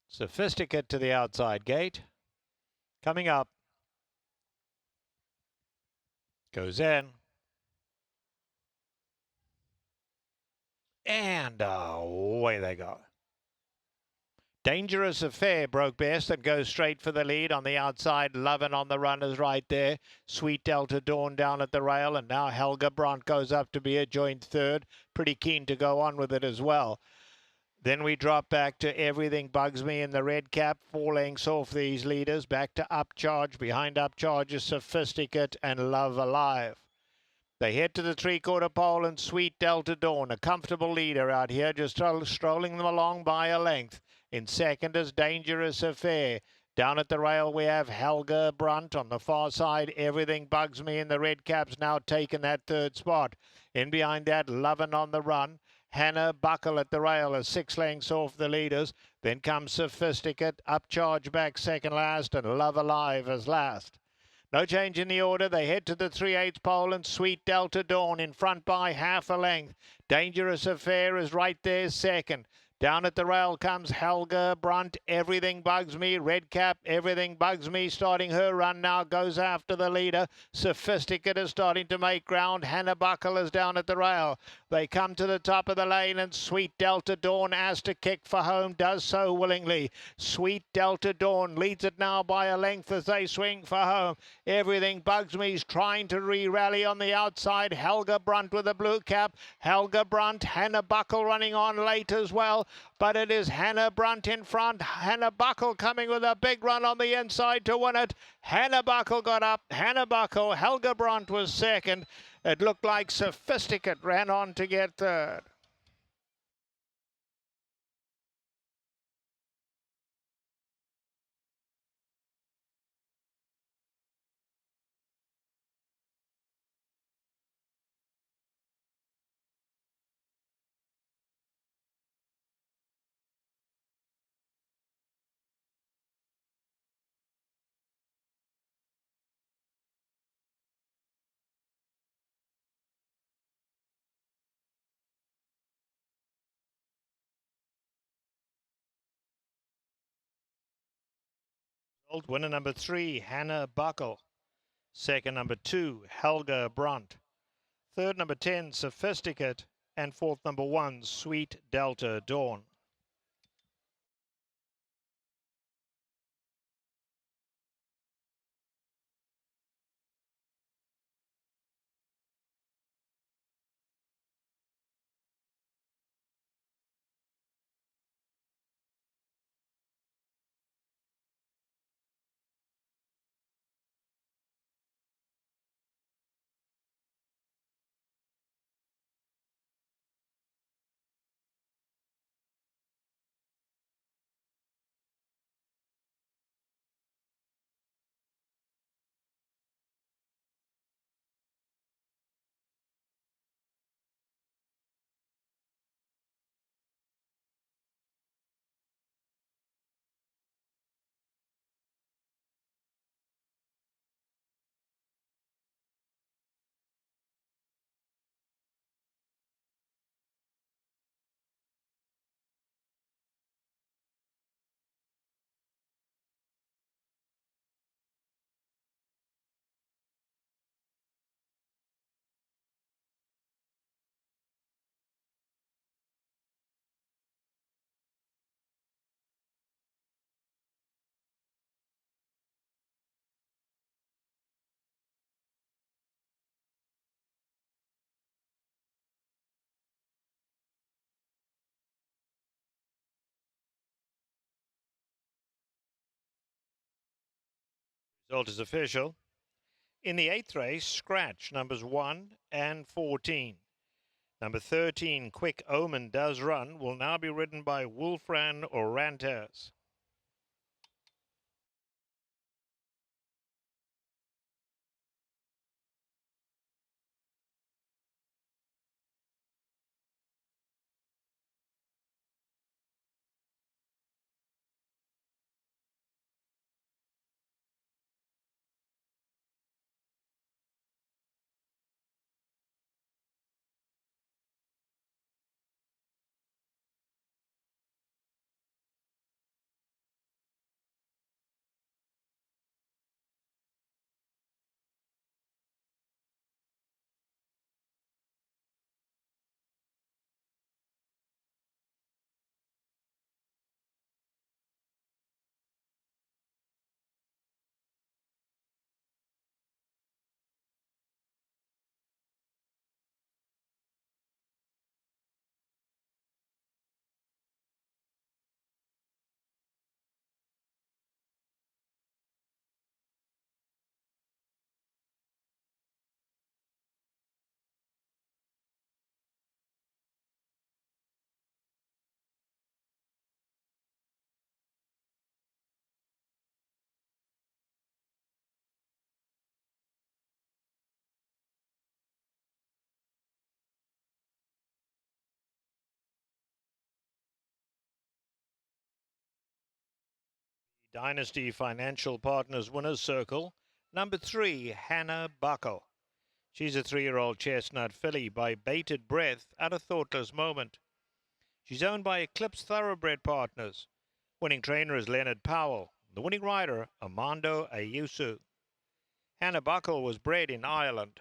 Sophisticate to the outside gate. Coming up. Goes in. And away they go. Dangerous Affair broke best and goes straight for the lead on the outside. Lovin' on the runners right there. Sweet Delta Dawn down at the rail, and now Helga Brandt goes up to be a joint third. Pretty keen to go on with it as well. Then we drop back to Everything Bugs Me in the red cap, 4 lengths off these leaders. Back to Upcharge. Behind Upcharge is Sophisticate and Love Alive. They head to the three-quarter pole, and Sweet Delta Dawn, a comfortable leader out here, just strolling them along by a length. In second is Dangerous Affair. Down at the rail we have Helga Brandt. On the far side, Everything Bugs Me in the red cap's now taken that third spot. In behind that, Lovin' on the run. Hannah Buckle at the rail is 6 lengths off the leaders. Then comes Sophisticate, Upcharge back second last, and Love Alive as last. No change in the order. They head to the 3/8 pole, and Sweet Delta Dawn in front by half a length. Dangerous Affair is right there second. Down at the rail comes Helga Brandt. Everything Bugs Me. Red cap. Everything Bugs Me starting her run now. Goes after the leader. Sophisticate is starting to make ground. Hannah Buckle is down at the rail. They come to the top of the lane, and Sweet Delta Dawn has to kick for home. Does so willingly. Sweet Delta Dawn leads it now by a length as they swing for home. Everything Bugs Me's trying to re-rally on the outside. Helga Brandt with a blue cap. Helga Brandt. Hannah Buckle running on late as well. But it is Hannah Brandt in front. Hannah Buckle coming with a big run on the inside to win it. Hannah Buckle got up. Hannah Buckle. Helga Brandt was second. It looked like Sophisticate ran on to get third. Old winner number 3, Hannah Buckle. Second, number 2, Helga Brandt. Third, number 10, Sophisticate. And fourth, number 1, Sweet Delta Dawn. Result is official. In the 8th race, scratch numbers 1 and 14. Number 13, Quick Omen Does Run, will now be ridden by Wolfran Orantes. Dynasty Financial Partners Winners Circle. Number 3, Hannah Buckle. She's a 3-year-old chestnut filly by Bated Breath at a Thoughtless Moment. She's owned by Eclipse Thoroughbred Partners. Winning trainer is Leonard Powell. The winning rider, Armando Ayuso. Hannah Buckle was bred in Ireland.